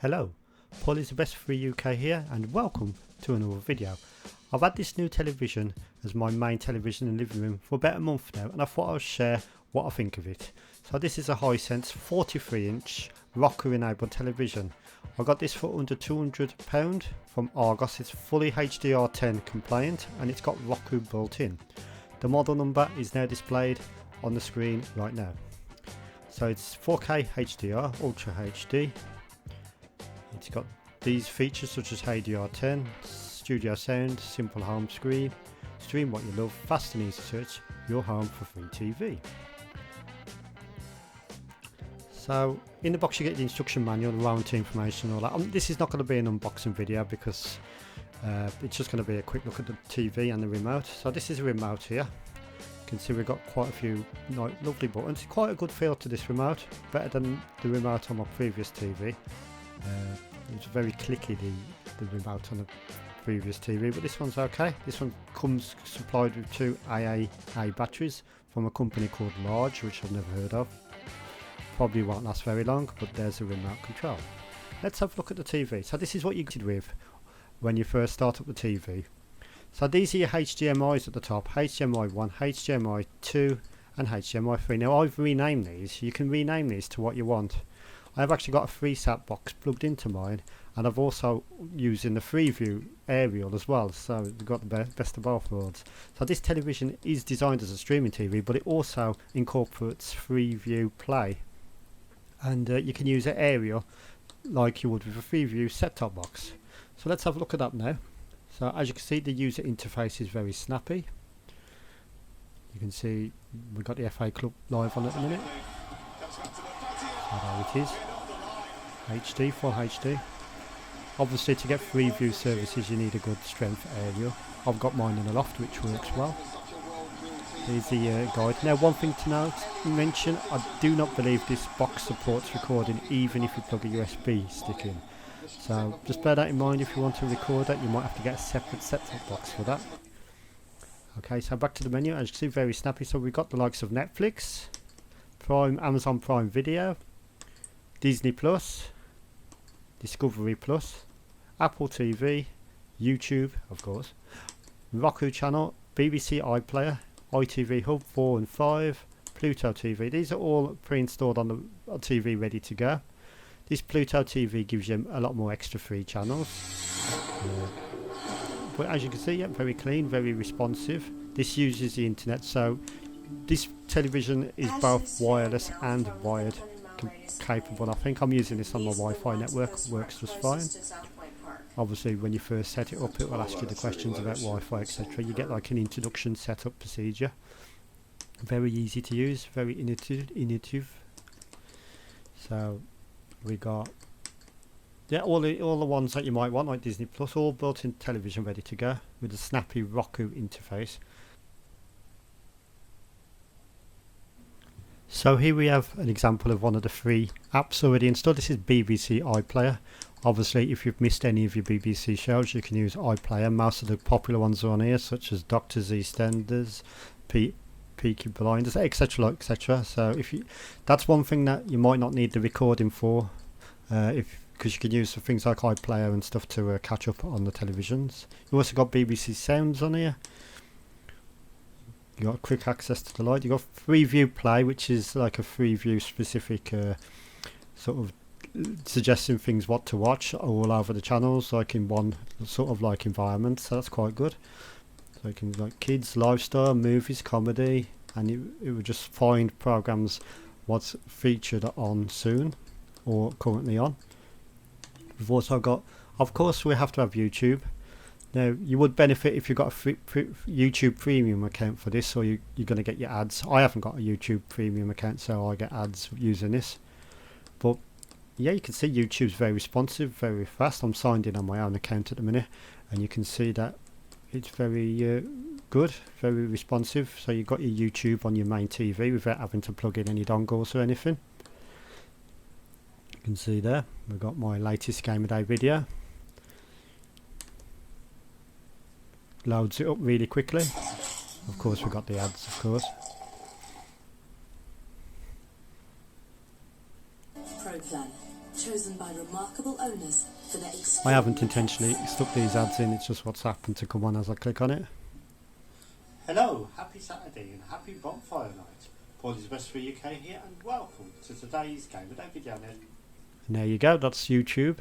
Hello, Paul is the best for UK here and welcome to another video. I've had this new television as my main television in the living room for about a month now, and I thought I'd share what I think of it. So this is a Hisense 43-inch Roku enabled television. I got this for under £200 from Argos. It's fully HDR10 compliant and it's got Roku built in. The model number is now displayed on the screen right now. So it's 4K HDR, Ultra HD. It's got these features such as HDR10, studio sound, simple home screen, stream what you love, fast and easy search, your home for free TV. So in the box you get the instruction manual, the warranty information, all that. This is not going to be an unboxing video because it's just going to be a quick look at the TV and the remote. So this is a remote here. You can see we've got quite a few lovely buttons. Quite a good feel to this remote, better than the remote on my previous TV. It's very clicky, the remote on the previous TV, but this one's okay. This one comes supplied with two AAA batteries from a company called Large, which I've never heard of. Probably won't last very long, but there's a remote control. Let's have a look at the TV. So this is what you get with when you first start up the TV. So these are your HDMIs at the top, HDMI 1, HDMI 2 and HDMI 3. Now I've renamed these. You can rename these to what you want. I've actually got a FreeSat box plugged into mine, and I've also using the Freeview aerial as well, so we've got the best of both worlds. So this television is designed as a streaming TV, but it also incorporates Freeview Play, and you can use an aerial like you would with a Freeview set-top box. So let's have a look at that now. So as you can see, the user interface is very snappy. You can see we've got the FA Club live on at the minute. So there it is, HD, full HD. Obviously to get Freeview services you need a good strength aerial. I've got mine in a loft which works well. Here's the guide. Now one thing to mention, I do not believe this box supports recording even if you plug a USB stick in. So just bear that in mind. If you want to record that, you might have to get a separate set-top box for that. Okay, so back to the menu. As you can see, very snappy. So we've got the likes of Netflix, Prime, Amazon Prime Video, Disney Plus, Discovery Plus, Apple TV, YouTube of course, Roku channel, BBC iPlayer, ITV Hub 4 and 5, Pluto TV. These are all pre-installed on the TV ready to go. This Pluto TV gives you a lot more extra free channels. But as you can see, yeah, very clean, very responsive. This uses the internet, so this television is both wireless and wired capable. I think I'm using this on my Wi-Fi network, works just fine. Obviously when you first set it up it will ask you the questions about Wi-Fi, etc. You get like an introduction setup procedure. Very easy to use, very intuitive. So we got all the ones that you might want, like Disney Plus, all built-in television ready to go with a snappy Roku interface. So here we have an example of one of the free apps already installed. This is BBC iPlayer. Obviously if you've missed any of your BBC shows you can use iPlayer. Most of the popular ones are on here, such as Doctors, EastEnders, Peaky Blinders, etc, etc. So that's one thing that you might not need the recording for, because you can use things like iPlayer and stuff to catch up on the televisions. You've also got BBC Sounds on here. You got quick access to the light. You got Freeview Play, which is like a Freeview specific sort of suggesting things what to watch all over the channels, like in one sort of like environment. So that's quite good. So you can like kids, lifestyle, movies, comedy, and it would just find programs what's featured on soon or currently on. We've also got, of course, we have to have YouTube. Now you would benefit if you've got a YouTube premium account for this, or you're going to get your ads. I haven't got a YouTube premium account, so I get ads using this. But yeah, you can see YouTube's very responsive, very fast. I'm signed in on my own account at the minute, and you can see that it's very good, very responsive. So you've got your YouTube on your main TV without having to plug in any dongles or anything. You can see there, we've got my latest game of day video. Loads it up really quickly. Of course we've got the ads, of course. Pro Plan. chosen by remarkable owners for their I haven't intentionally stuck these ads in, it's just what's happened to come on as I click on it. Hello, happy Saturday and happy bonfire night. Paul is Best for UK here and welcome to today's Game of Day video. And there you go, that's YouTube.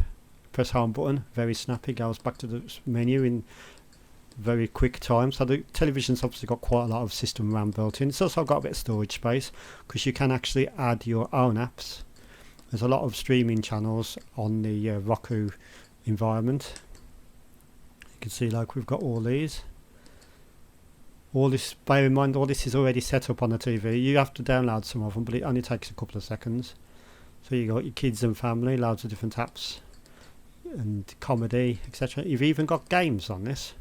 Press home button, very snappy, goes back to the menu in very quick time. So the television's obviously got quite a lot of system RAM built in. It's also got a bit of storage space because you can actually add your own apps. There's a lot of streaming channels on the Roku environment. You can see like we've got all these. All this, bear in mind, all this is already set up on the TV. You have to download some of them, but it only takes a couple of seconds. So you got your kids and family, loads of different apps and comedy, etc. You've even got games on this.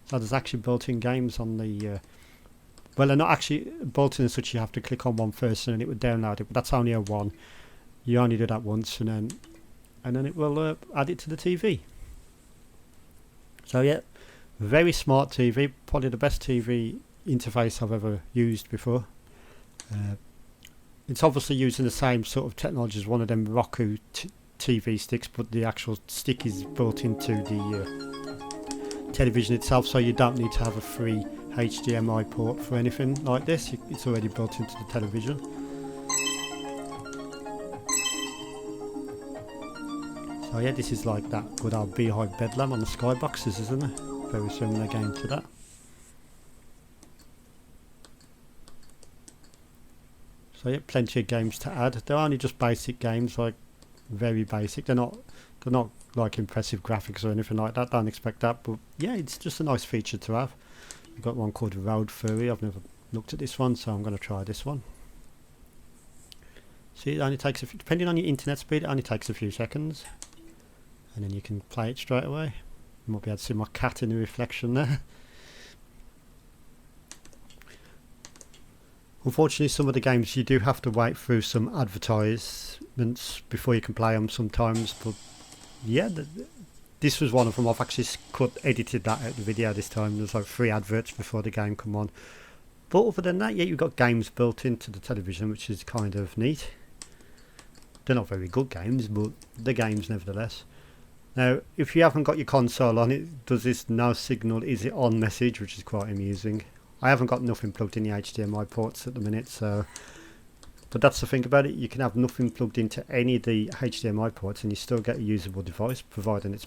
So there's actually built-in games on the well, they're not actually built-in as such. You have to click on one first and then it would download it, but that's only a one. You only do that once and then it will add it to the TV. So yeah, very smart TV, probably the best TV interface I've ever used before. It's obviously using the same sort of technology as one of them Roku TV sticks, but the actual stick is built into the television itself, so you don't need to have a free HDMI port for anything like this. It's already built into the television. So yeah, this is like that good old Beehive Bedlam on the skyboxes, isn't it? Very similar game to that. So yeah, plenty of games to add. They're only just basic games, like very basic. They're not like impressive graphics or anything like that. Don't expect that, but yeah, it's just a nice feature to have. We've got one called Road Furry. I've never looked at this one, so I'm going to try this one. See, it only takes depending on your internet speed, it only takes a few seconds, and then you can play it straight away. You might be able to see my cat in the reflection there. Unfortunately, some of the games you do have to wait through some advertisements before you can play them sometimes, but yeah, this was one of them. I've actually edited that out the video this time. There's like 3 adverts before the game come on. But other than that, yeah, you've got games built into the television, which is kind of neat. They're not very good games, but the games nevertheless. Now, if you haven't got your console on, it does this no signal, is it on message, which is quite amusing. I haven't got nothing plugged in the HDMI ports at the minute, so... But that's the thing about it, you can have nothing plugged into any of the HDMI ports and you still get a usable device, providing it's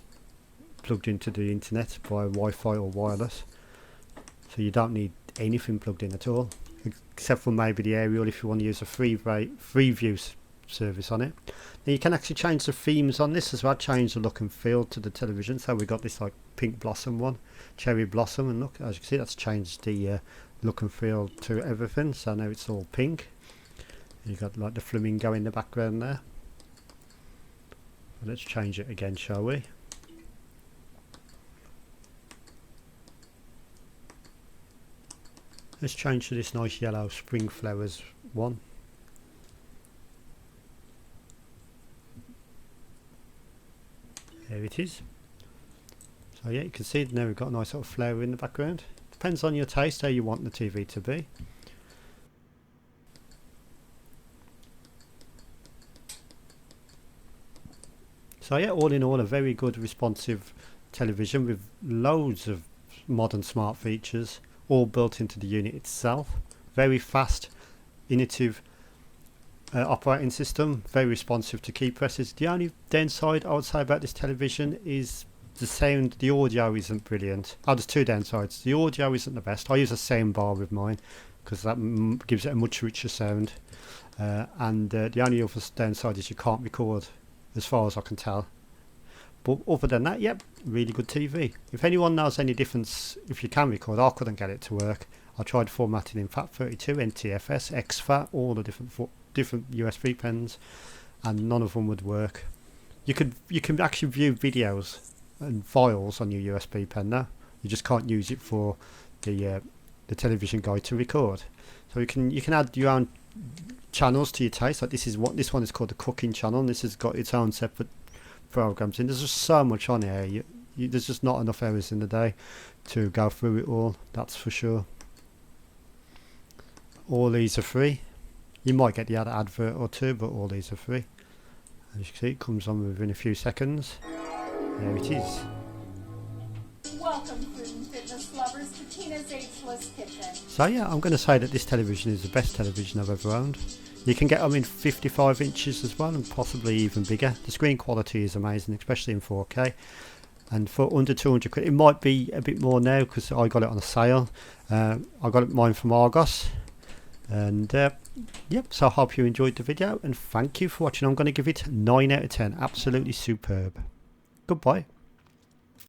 plugged into the internet via Wi-Fi or wireless. So you don't need anything plugged in at all, except for maybe the aerial if you want to use a free view service on it. Now you can actually change the themes on this as well, change the look and feel to the television. So we got this like pink blossom one, cherry blossom, and look, as you can see, that's changed the look and feel to everything. So now it's all pink. You got like the flamingo in the background there. Let's change it again, shall we? Let's change to this nice yellow spring flowers one. There it is. So yeah, you can see now we've got a nice little flower in the background. Depends on your taste how you want the TV to be. So yeah, all in all, a very good responsive television with loads of modern smart features, all built into the unit itself. Very fast, innovative operating system, very responsive to key presses. The only downside I would say about this television is the sound. The audio isn't brilliant. Oh, there's 2 downsides. The audio isn't the best. I use a sound bar with mine because that gives it a much richer sound, and the only other downside is you can't record, as far as I can tell. But other than that, yep, really good TV. If anyone knows any difference, if you can record, I couldn't get it to work. I tried formatting in FAT32, NTFS, exFAT, all the different USB pens, and none of them would work. You can actually view videos and files on your USB pen now. You just can't use it for the television guide to record. So you can add your own channels to your taste. Like this one is called the cooking channel, and this has got its own separate programs in. There's just so much on here. There's just not enough hours in the day to go through it all, that's for sure. All these are free. You might get the other advert or two, but all these are free. As you can see, it comes on within a few seconds. There it is. Welcome, food and fitness lovers, to Tina's Ageless Kitchen. So yeah, I'm going to say that this television is the best television I've ever owned. You can get them in 55 inches as well, and possibly even bigger. The screen quality is amazing, especially in 4K. And for under 200 quid, it might be a bit more now because I got it on a sale. I got mine from Argos. And yep, so I hope you enjoyed the video, and thank you for watching. I'm going to give it 9 out of 10. Absolutely superb. Goodbye.